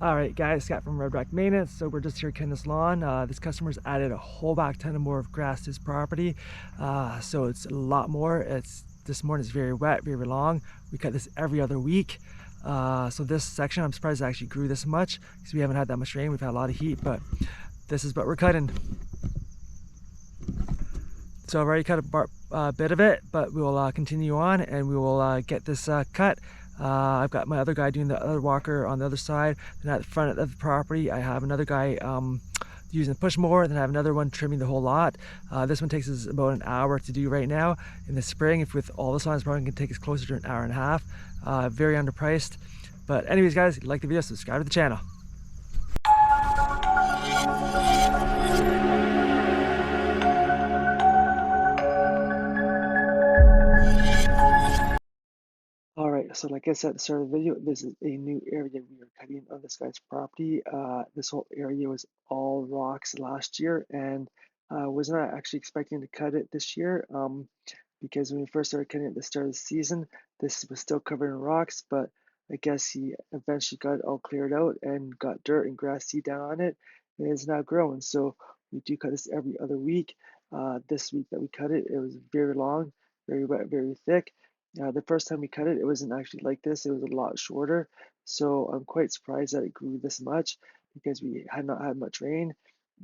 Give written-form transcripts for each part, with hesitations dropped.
All right, guys, Scott from Red Rock Maintenance. So we're just here cutting this lawn. This customer's added a whole back ton of more of grass to his property. So it's a lot more. This morning is very wet, very long. We cut this every other week. So this section, I'm surprised it actually grew this much because we haven't had that much rain. We've had a lot of heat, but this is what we're cutting. So I've already cut a bit of it, but we will continue on and we will get this cut. I've got my other guy doing the other walker on the other side. Then at the front of the property, I have another guy using the push mower. Then I have another one trimming the whole lot. This one takes us about an hour to do right now. In the spring, if with all this on, it's probably going to take us closer to an hour and a half. Very underpriced. But anyways, guys, if you like the video, subscribe to the channel. Alright, so like I said at the start of the video, this is a new area we are cutting on this guy's property. This whole area was all rocks last year, and was not actually expecting to cut it this year because when we first started cutting it at the start of the season, this was still covered in rocks, but I guess he eventually got it all cleared out and got dirt and grass seed down on it, and it's now growing. So we do cut this every other week. This week that we cut it, it was very long, very wet, very thick. The first time we cut it, it wasn't actually like this. It was a lot shorter. So I'm quite surprised that it grew this much because we had not had much rain.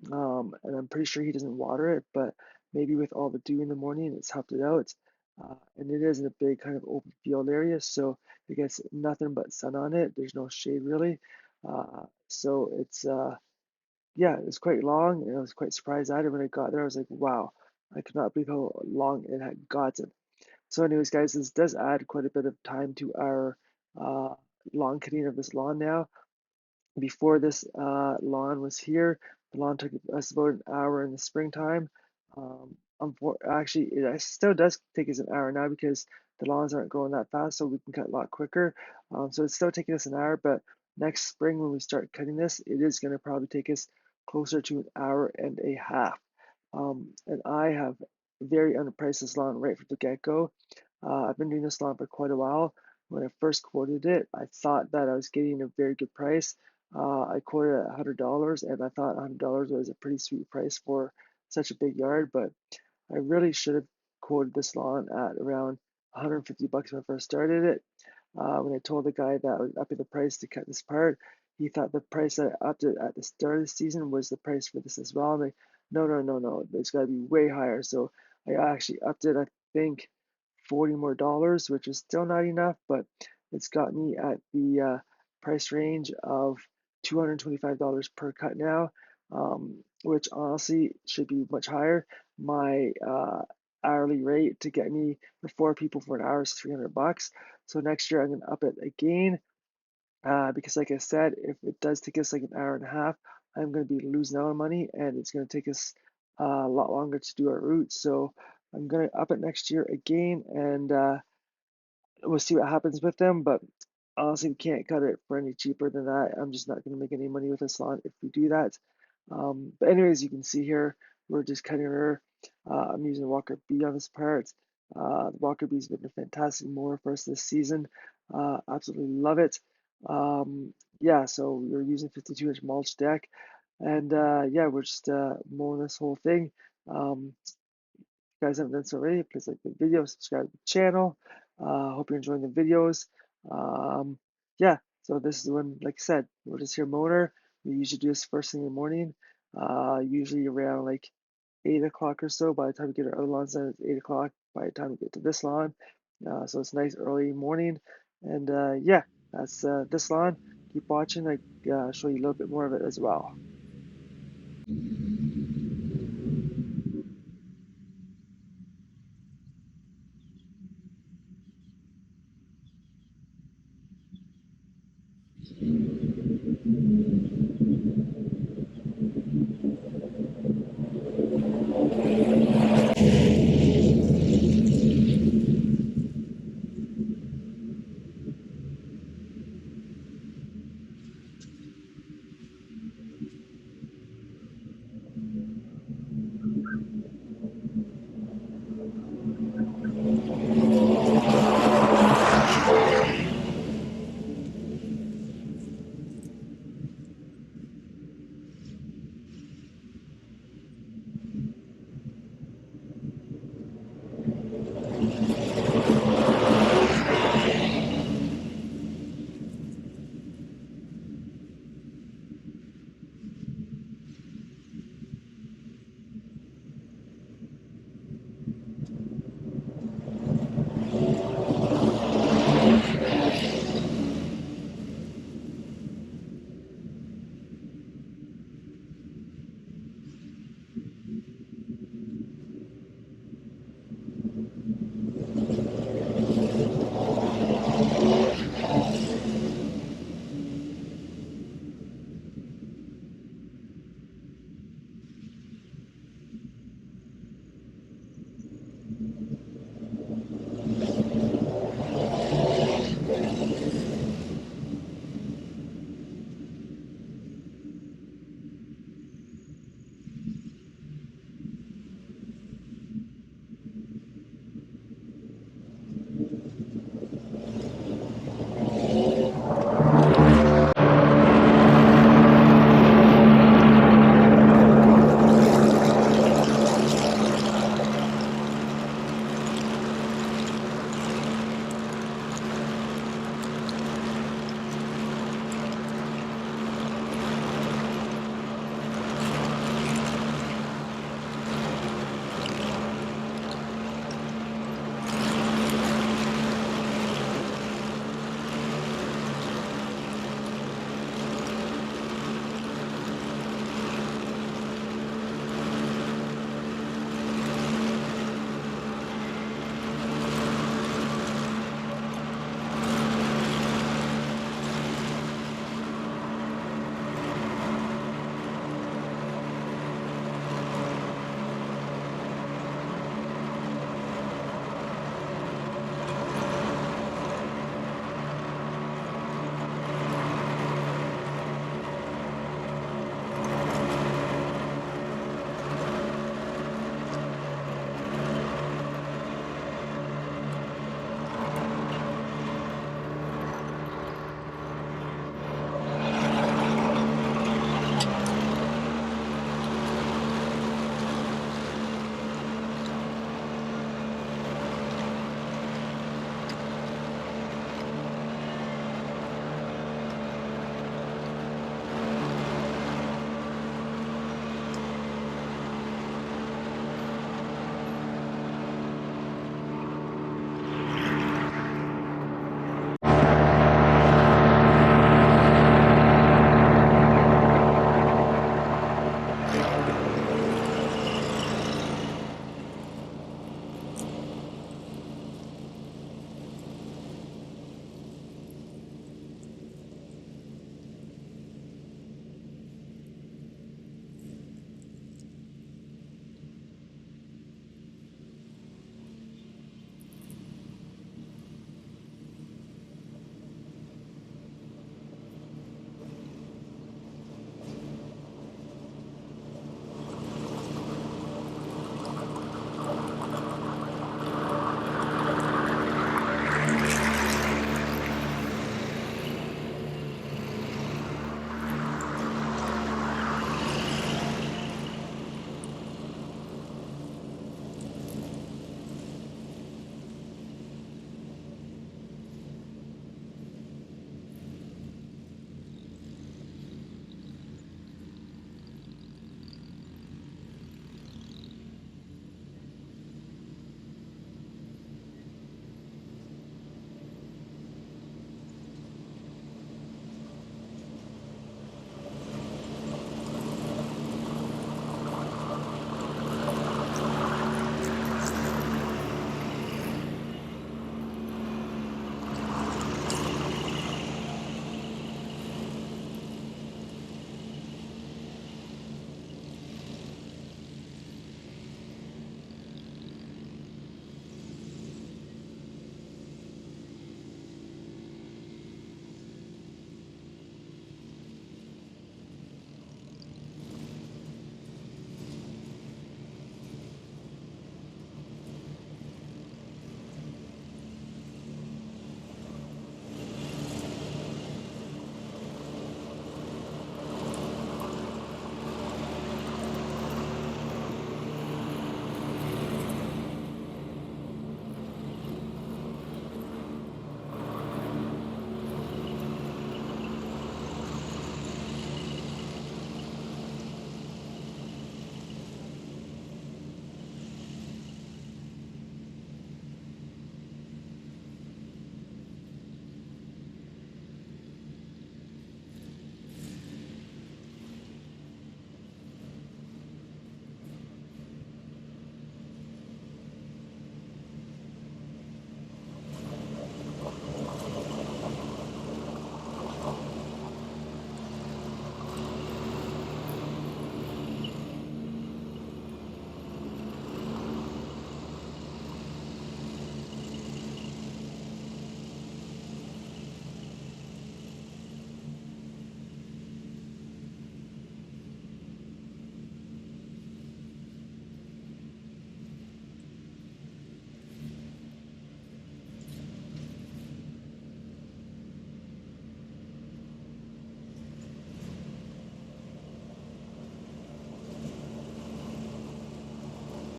And I'm pretty sure he doesn't water it, but maybe with all the dew in the morning, it's helped it out. And it is in a big kind of open field area, so it gets nothing but sun on it. There's no shade really. So yeah, it's quite long, and I was quite surprised at it when I got there. I was like, wow, I could not believe how long it had gotten. So anyways, guys, this does add quite a bit of time to our uh, lawn cutting of this lawn now. Before this lawn was here, the lawn took us about an hour in the springtime. Actually, it still does take us an hour now because the lawns aren't growing that fast, so we can cut a lot quicker. So it's still taking us an hour, but next spring when we start cutting this, it is going to probably take us closer to an hour and a half. And I have very underpriced this lawn right from the get-go. I've been doing this lawn for quite a while. When I first quoted it, I thought that I was getting a very good price. I quoted at $100, and I thought $100 was a pretty sweet price for such a big yard, but I really should have quoted this lawn at around 150 bucks when I first started it. When I told the guy that I was upping the price to cut this part, he thought the price that I upped it at the start of the season was the price for this as well. I'm like, no, no, no, no, it's got to be way higher. So I actually upped it, I think, $40 more, which is still not enough, but it's got me at the price range of $225 per cut now, which honestly should be much higher. My hourly rate to get me for 4 people for an hour is 300 bucks. So next year I'm going to up it again because, like I said, if it does take us like an hour and a half, I'm going to be losing out on money, and it's going to take us a lot longer to do our route. So I'm going to up it next year again, and we'll see what happens with them. But honestly, we can't cut it for any cheaper than that. I'm just not going to make any money with this lawn if we do that. But anyways, you can see here, we're just cutting her. I'm using the Walker B on this part. The Walker B's been a fantastic mower for us this season. Absolutely love it. Yeah, so we're using 52-inch mulch deck. And yeah, we're just mowing this whole thing. If you guys haven't done so already, please like the video, subscribe to the channel. Hope you're enjoying the videos. Yeah, so this is the one, like I said, we're just here mowing her. We usually do this first thing in the morning, usually around like 8 o'clock or so. By the time we get our other lawns done, it's 8 o'clock by the time we get to this lawn. So it's nice early morning. And yeah, that's this lawn. Keep watching. I show you a little bit more of it as well.